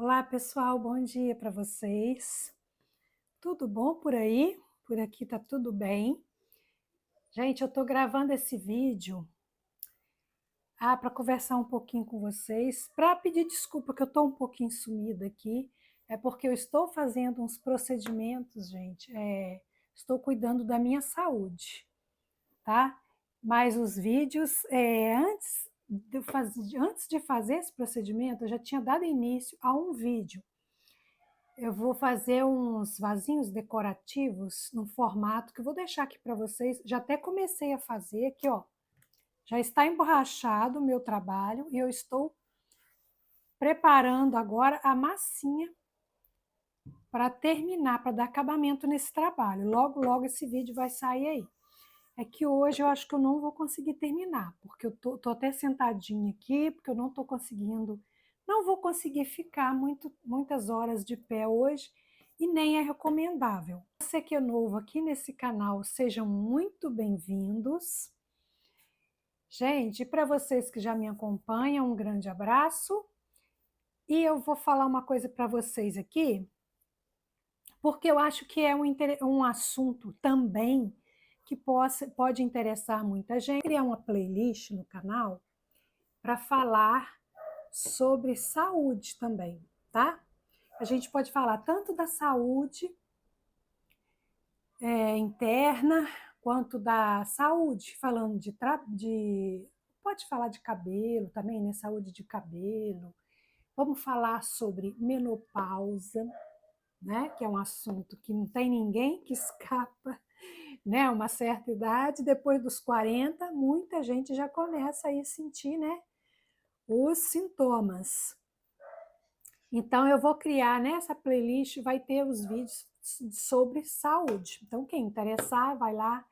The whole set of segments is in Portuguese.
Olá, pessoal, bom dia para vocês. Tudo bom por aí? Por aqui tá tudo bem. Gente, eu tô gravando esse vídeo para conversar um pouquinho com vocês, para pedir desculpa que eu tô um pouquinho sumida aqui. É porque eu estou fazendo uns procedimentos, gente. Estou cuidando da minha saúde, tá? Mas os vídeos, antes de fazer esse procedimento, eu já tinha dado início a um vídeo. Eu vou fazer uns vasinhos decorativos no formato que eu vou deixar aqui para vocês. Já até comecei a fazer aqui, ó. Já está emborrachado o meu trabalho e eu estou preparando agora a massinha para terminar, para dar acabamento nesse trabalho. Logo, logo esse vídeo vai sair aí. É que hoje eu acho que eu não vou conseguir terminar, porque eu tô até sentadinha aqui, porque eu não estou conseguindo, não vou conseguir ficar muitas horas de pé hoje e nem é recomendável. Você que é novo aqui nesse canal, sejam muito bem-vindos. Gente, para vocês que já me acompanham, um grande abraço. E eu vou falar uma coisa para vocês aqui, porque eu acho que é um assunto também que pode interessar muita gente. Criar uma playlist no canal para falar sobre saúde também, tá? A gente pode falar tanto da saúde interna quanto da saúde, falando pode falar de cabelo também, né? Saúde de cabelo. Vamos falar sobre menopausa, né? Que é um assunto que não tem ninguém que escapa, né? Uma certa idade, depois dos 40, muita gente já começa a sentir, né? Os sintomas. Então, eu vou criar nessa playlist, vai ter os vídeos sobre saúde. Então, quem interessar, vai lá.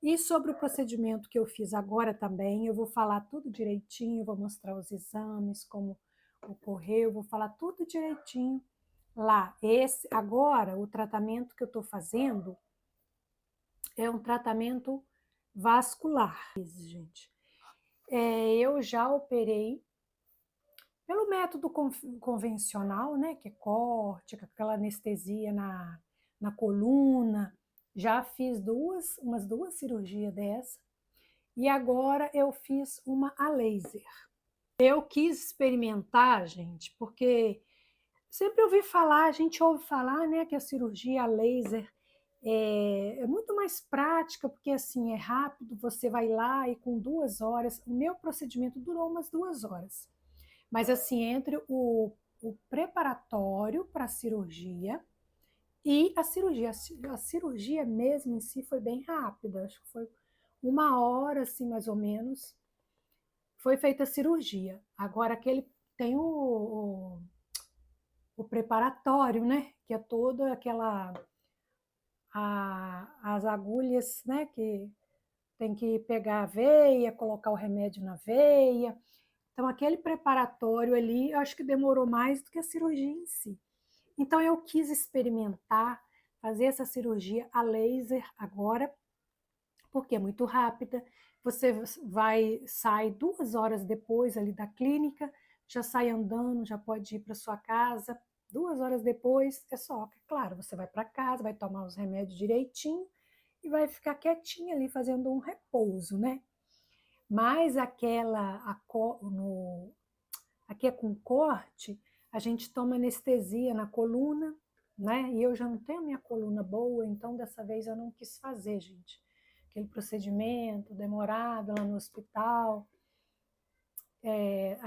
E sobre o procedimento que eu fiz agora também, eu vou falar tudo direitinho, vou mostrar os exames, como ocorreu, vou falar tudo direitinho lá. Agora, o tratamento que eu estou fazendo é um tratamento vascular, gente. Eu já operei pelo método convencional, né, que é corte, com aquela anestesia na coluna. Já fiz umas duas cirurgias dessa. E agora eu fiz uma a laser. Eu quis experimentar, gente, porque sempre ouvi falar, a gente ouve falar, né, que a cirurgia a laser é muito mais prática, porque assim é rápido, você vai lá e com 2 horas, o meu procedimento durou umas 2 horas. Mas assim, entre o preparatório para a cirurgia e a cirurgia mesmo em si foi bem rápida, acho que foi 1 hora, assim, mais ou menos, foi feita a cirurgia. Agora, aquele tem o preparatório, né? Que é toda as agulhas, né? Que tem que pegar a veia, colocar o remédio na veia. Então, aquele preparatório ali, eu acho que demorou mais do que a cirurgia em si. Então, eu quis experimentar fazer essa cirurgia a laser agora, porque é muito rápida. Você sai 2 horas depois ali da clínica, já sai andando, já pode ir para sua casa. 2 horas depois é só, claro, você vai para casa, vai tomar os remédios direitinho e vai ficar quietinha ali fazendo um repouso, né? Mas aqui é com corte, a gente toma anestesia na coluna, né? E eu já não tenho a minha coluna boa, então dessa vez eu não quis fazer, gente. Aquele procedimento demorado lá no hospital,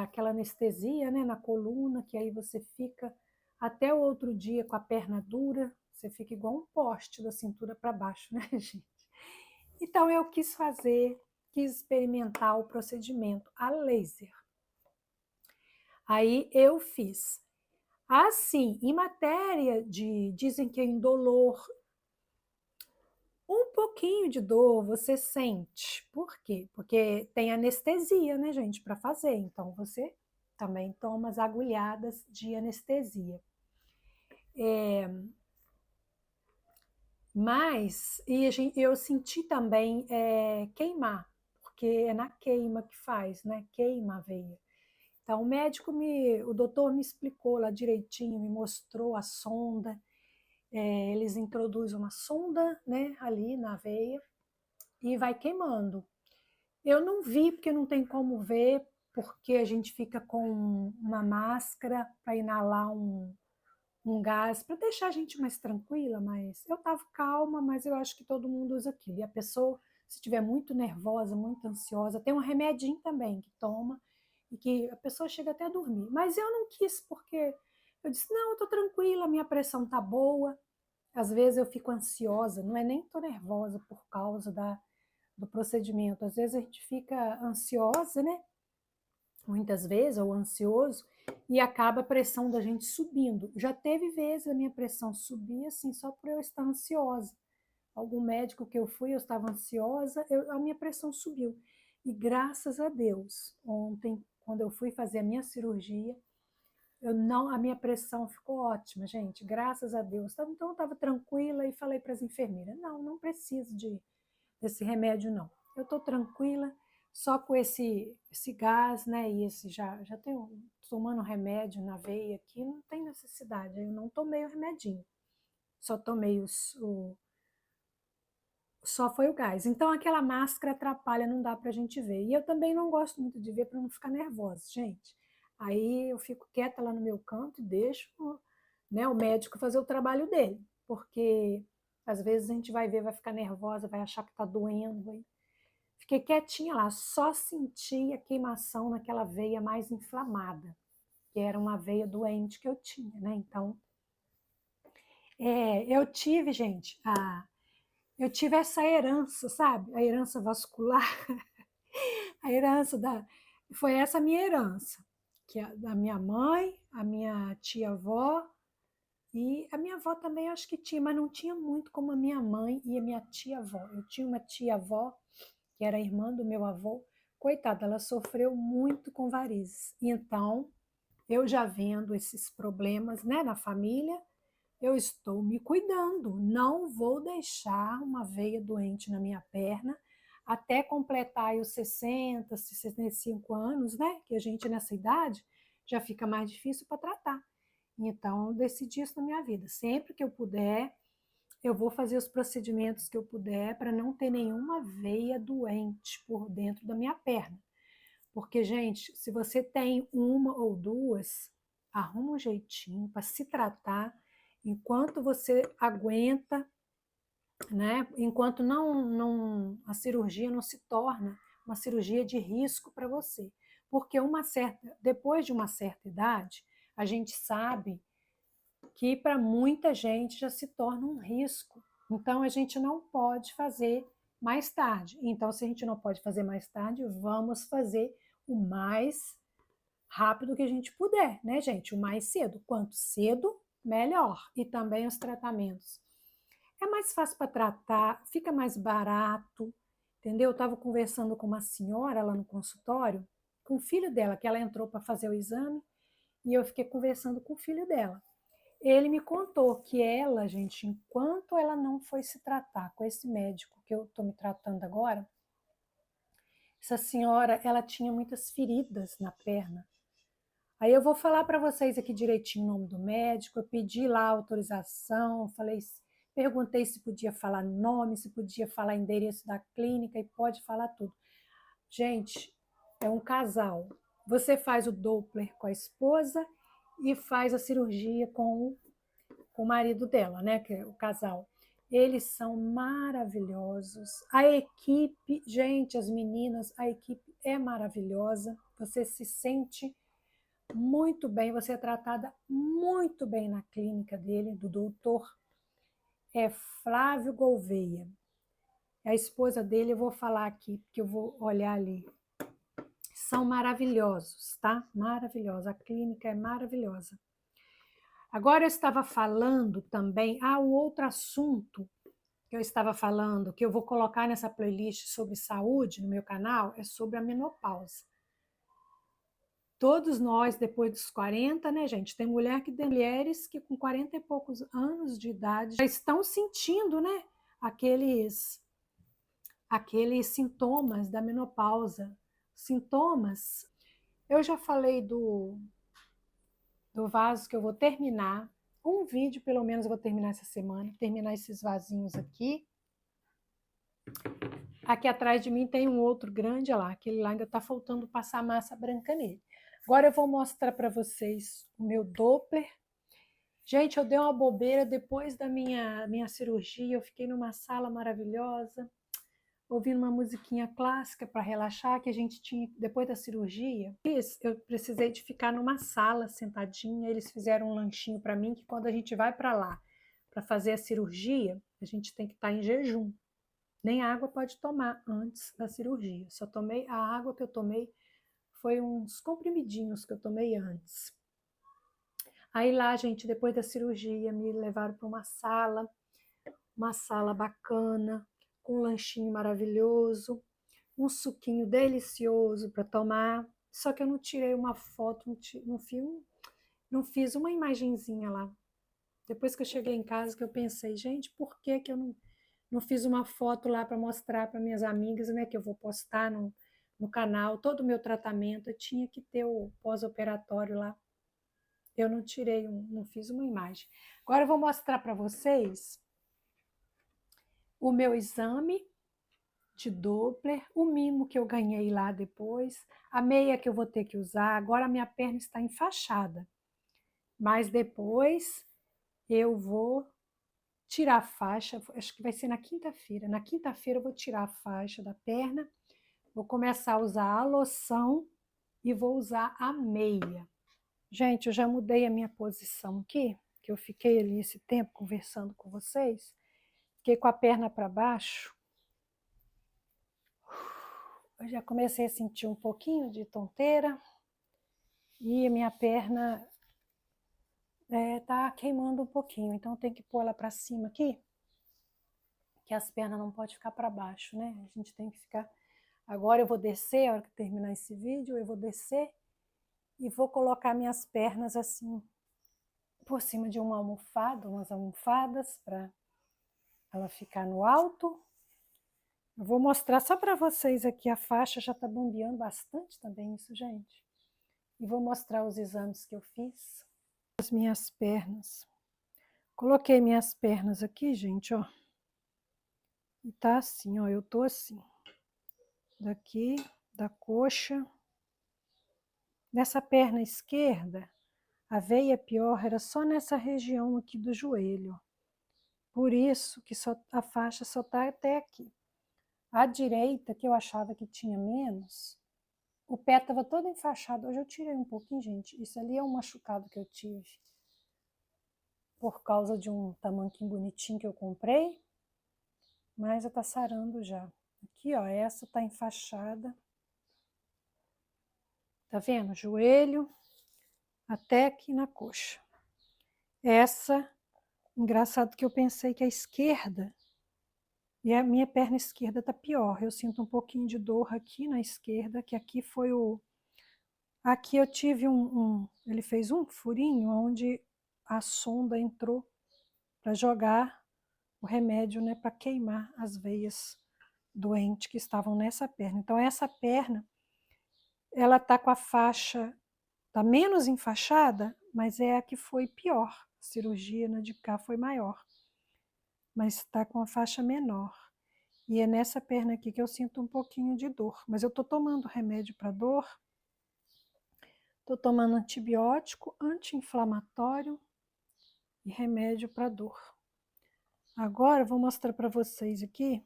aquela anestesia, né, na coluna, que aí você fica até o outro dia com a perna dura, você fica igual um poste da cintura para baixo, né, gente? Então eu quis experimentar o procedimento a laser. Aí eu fiz. Assim, em matéria dizem que é indolor, um pouquinho de dor você sente. Por quê? Porque tem anestesia, né, gente, para fazer. Então, você também toma as agulhadas de anestesia. Eu senti também queimar, porque é na queima que faz, né? Queima a veia. Então, o doutor me explicou lá direitinho, me mostrou a sonda. Eles introduzem uma sonda, né, ali na veia e vai queimando. Eu não vi, porque não tem como ver, porque a gente fica com uma máscara para inalar um gás, para deixar a gente mais tranquila, mas eu estava calma, mas eu acho que todo mundo usa aquilo. E a pessoa, se estiver muito nervosa, muito ansiosa, tem um remedinho também que toma, e que a pessoa chega até a dormir. Mas eu não quis, porque eu disse, não, eu estou tranquila, minha pressão está boa. Às vezes eu fico ansiosa, não é nem estou nervosa por causa do procedimento. Às vezes a gente fica ansiosa, né? Muitas vezes, ou ansioso, e acaba a pressão da gente subindo. Já teve vezes a minha pressão subir assim, só por eu estar ansiosa. Algum médico que eu fui, eu estava ansiosa, a minha pressão subiu. E graças a Deus, ontem, quando eu fui fazer a minha cirurgia, a minha pressão ficou ótima, gente, graças a Deus. Então eu estava tranquila e falei para as enfermeiras, não preciso desse remédio não. Eu estou tranquila, só com esse gás, né? E esse já tenho tomando remédio na veia aqui, não tem necessidade. Eu não tomei o remedinho, só tomei só foi o gás. Então aquela máscara atrapalha, não dá para a gente ver. E eu também não gosto muito de ver para não ficar nervosa, gente. Aí eu fico quieta lá no meu canto e deixo, né, o médico fazer o trabalho dele, porque às vezes a gente vai ver, vai ficar nervosa, vai achar que está doendo. Fiquei quietinha lá, só senti a queimação naquela veia mais inflamada, que era uma veia doente que eu tinha, né? Então, eu tive, gente, eu tive essa herança, sabe? A herança vascular, a herança foi essa minha herança, que é da minha mãe, a minha tia-avó, e a minha avó também acho que tinha, mas não tinha muito como a minha mãe e a minha tia-avó. Eu tinha uma tia-avó que era irmã do meu avô, coitada, ela sofreu muito com varizes. Então, eu já vendo esses problemas, né, na família, eu estou me cuidando. Não vou deixar uma veia doente na minha perna até completar os 60, 65 anos, né, que a gente nessa idade já fica mais difícil para tratar. Então, eu decidi isso na minha vida. Sempre que eu puder, eu vou fazer os procedimentos que eu puder para não ter nenhuma veia doente por dentro da minha perna. Porque, gente, se você tem uma ou duas, arruma um jeitinho para se tratar enquanto você aguenta, né? Enquanto a cirurgia não se torna uma cirurgia de risco para você. Porque depois de uma certa idade, a gente sabe que para muita gente já se torna um risco. Então a gente não pode fazer mais tarde. Então, se a gente não pode fazer mais tarde, vamos fazer o mais rápido que a gente puder, né, gente? O mais cedo. Quanto cedo, melhor. E também os tratamentos. É mais fácil para tratar, fica mais barato, entendeu? Eu estava conversando com uma senhora lá no consultório, com o filho dela, que ela entrou para fazer o exame, e eu fiquei conversando com o filho dela. Ele me contou que ela, gente, enquanto ela não foi se tratar com esse médico que eu estou me tratando agora, essa senhora, ela tinha muitas feridas na perna. Aí eu vou falar para vocês aqui direitinho o nome do médico, eu pedi lá a autorização, perguntei se podia falar nome, se podia falar endereço da clínica e pode falar tudo. Gente, é um casal. Você faz o Doppler com a esposa e faz a cirurgia com o marido dela, né, que é o casal. Eles são maravilhosos. A equipe, gente, as meninas, a equipe é maravilhosa. Você se sente muito bem, você é tratada muito bem na clínica dele, do doutor Flávio Gouveia. A esposa dele, eu vou falar aqui, porque eu vou olhar ali. São maravilhosos, tá? Maravilhosos. A clínica é maravilhosa. Agora eu estava falando também, o outro assunto que eu estava falando, que eu vou colocar nessa playlist sobre saúde no meu canal, é sobre a menopausa. Todos nós, depois dos 40, né, gente? Tem mulheres que com 40 e poucos anos de idade já estão sentindo, né, aqueles sintomas da menopausa. Sintomas. Eu já falei do vaso que eu vou terminar. Um vídeo, pelo menos, eu vou terminar essa semana. Terminar esses vasinhos aqui. Aqui atrás de mim tem um outro grande, olha lá. Aquele lá ainda está faltando passar massa branca nele. Agora eu vou mostrar para vocês o meu Doppler. Gente, eu dei uma bobeira depois da minha cirurgia. Eu fiquei numa sala maravilhosa, ouvindo uma musiquinha clássica para relaxar, que a gente tinha depois da cirurgia. Eu precisei de ficar numa sala sentadinha. Eles fizeram um lanchinho para mim, que quando a gente vai para lá para fazer a cirurgia, a gente tem que estar em jejum. Nem água pode tomar antes da cirurgia. Só tomei a água que eu tomei foi uns comprimidinhos que eu tomei antes. Aí lá, gente, depois da cirurgia, me levaram para uma sala bacana, com um lanchinho maravilhoso, um suquinho delicioso para tomar. Só que eu não tirei uma foto, não fiz uma imagenzinha lá. Depois que eu cheguei em casa, que eu pensei, gente, por que que eu não fiz uma foto lá para mostrar para minhas amigas, né, que eu vou postar no canal, todo o meu tratamento, eu tinha que ter o pós-operatório lá. Eu não tirei, não fiz uma imagem. Agora eu vou mostrar para vocês o meu exame de Doppler, o mimo que eu ganhei lá depois, a meia que eu vou ter que usar. Agora a minha perna está enfaixada, mas depois eu vou tirar a faixa, acho que vai ser na quinta-feira. Na quinta-feira eu vou tirar a faixa da perna, vou começar a usar a loção e vou usar a meia. Gente, eu já mudei a minha posição aqui, que eu fiquei ali esse tempo conversando com vocês. Fiquei com a perna para baixo. Eu já comecei a sentir um pouquinho de tonteira e a minha perna tá queimando um pouquinho, então tem que pôr ela para cima aqui, que as pernas não podem ficar para baixo, né? A gente tem que ficar. Agora eu vou descer, a hora que terminar esse vídeo, eu vou descer e vou colocar minhas pernas assim por cima de uma almofada, umas almofadas para ela ficar no alto. Eu vou mostrar só para vocês aqui, a faixa já está bombeando bastante também isso, gente. E vou mostrar os exames que eu fiz. As minhas pernas. Coloquei minhas pernas aqui, gente, ó. E tá assim, ó, eu tô assim. Daqui, da coxa. Nessa perna esquerda, a veia pior era só nessa região aqui do joelho. Por isso que a faixa só tá até aqui. A direita, que eu achava que tinha menos, o pé estava todo enfaixado. Hoje eu tirei um pouquinho, gente. Isso ali é um machucado que eu tive por causa de um tamanquinho bonitinho que eu comprei, mas já tá sarando já. Aqui, ó, essa tá enfaixada. Tá vendo? Joelho até aqui na coxa. Essa, engraçado que eu pensei que a esquerda, e a minha perna esquerda tá pior. Eu sinto um pouquinho de dor aqui na esquerda, que aqui foi o... Aqui eu tive ele fez um furinho onde a sonda entrou para jogar o remédio, né, para queimar as veias doentes que estavam nessa perna. Então essa perna, ela tá com a faixa, tá menos enfaixada, mas é a que foi pior. A cirurgia na de cá foi maior, mas está com a faixa menor. E é nessa perna aqui que eu sinto um pouquinho de dor. Mas eu tô tomando remédio para dor, tô tomando antibiótico, anti-inflamatório e remédio para dor. Agora eu vou mostrar para vocês aqui.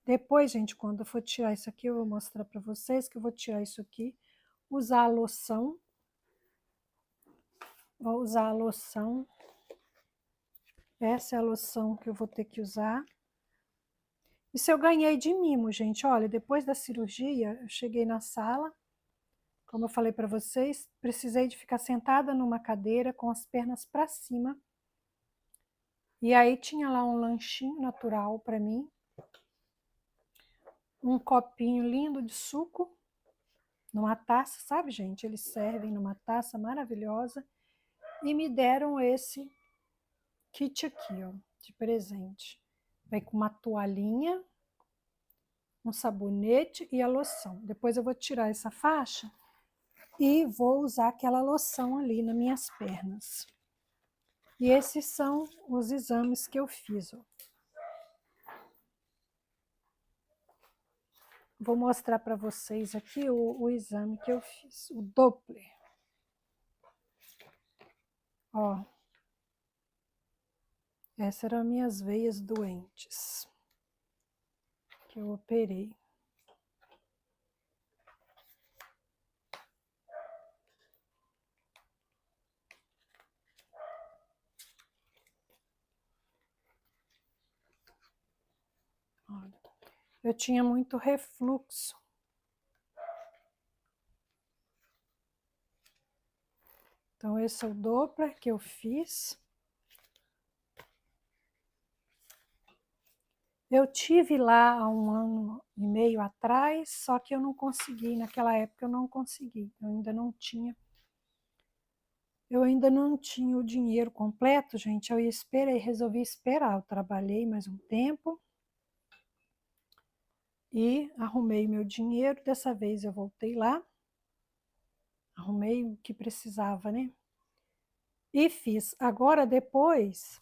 Depois, gente, quando eu for tirar isso aqui, eu vou mostrar para vocês que eu vou tirar isso aqui, usar a loção. Vou usar a loção. Essa é a loção que eu vou ter que usar. Isso eu ganhei de mimo, gente. Olha, depois da cirurgia, eu cheguei na sala, como eu falei para vocês, precisei de ficar sentada numa cadeira com as pernas para cima. E aí tinha lá um lanchinho natural para mim, um copinho lindo de suco, numa taça, sabe, gente? Eles servem numa taça maravilhosa e me deram esse kit aqui, ó, de presente. Vem com uma toalhinha, um sabonete e a loção. Depois eu vou tirar essa faixa e vou usar aquela loção ali nas minhas pernas. E esses são os exames que eu fiz, ó. Vou mostrar para vocês aqui o exame que eu fiz, o Doppler. Ó, essas eram minhas veias doentes que eu operei. Olha, eu tinha muito refluxo. Então, esse é o Doppler que eu fiz. Eu tive lá há 1 ano e meio atrás, só que eu não consegui, naquela época eu não consegui, eu ainda não tinha o dinheiro completo, gente, eu resolvi esperar, eu trabalhei mais um tempo e arrumei meu dinheiro, dessa vez eu voltei lá, arrumei o que precisava, né? E fiz. Agora, depois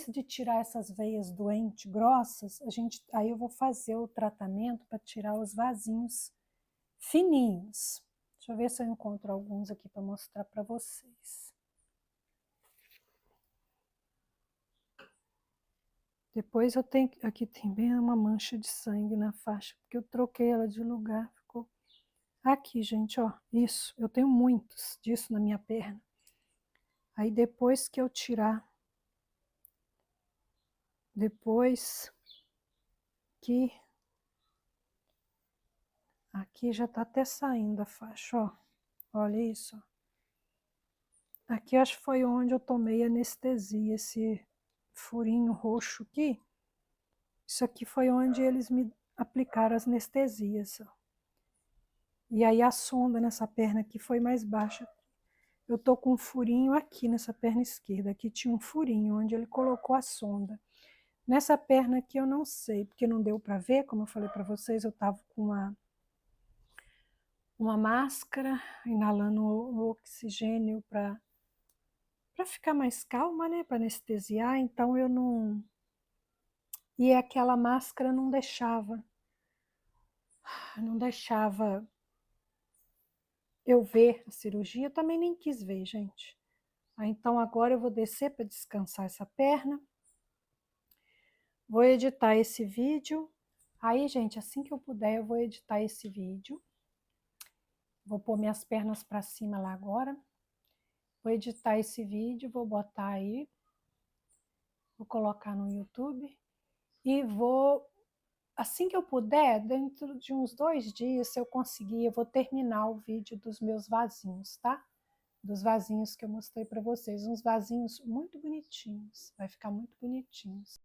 de tirar essas veias doentes, grossas, aí eu vou fazer o tratamento para tirar os vasinhos fininhos. Deixa eu ver se eu encontro alguns aqui para mostrar para vocês. Depois eu tenho, aqui tem bem uma mancha de sangue na faixa, porque eu troquei ela de lugar, ficou aqui, gente, ó, isso, eu tenho muitos disso na minha perna. Aí depois que eu tirar, depois que aqui já tá até saindo a faixa, ó. Olha isso. Aqui acho que foi onde eu tomei anestesia, esse furinho roxo aqui. Isso aqui foi onde eles me aplicaram as anestesias. Ó. E aí a sonda nessa perna aqui foi mais baixa. Eu tô com um furinho aqui nessa perna esquerda. Aqui tinha um furinho onde ele colocou a sonda. Nessa perna aqui eu não sei, porque não deu para ver, como eu falei para vocês, eu tava com uma máscara, inalando o oxigênio para ficar mais calma, né, para anestesiar, então eu não... E aquela máscara não deixava eu ver a cirurgia, eu também nem quis ver, gente. Então agora eu vou descer para descansar essa perna, vou editar esse vídeo, aí gente, assim que eu puder eu vou editar esse vídeo, vou pôr minhas pernas para cima lá agora, vou editar esse vídeo, vou botar aí, vou colocar no YouTube e vou, assim que eu puder, dentro de uns 2 dias, se eu conseguir, eu vou terminar o vídeo dos meus vasinhos, tá? Dos vasinhos que eu mostrei para vocês, uns vasinhos muito bonitinhos, vai ficar muito bonitinhos.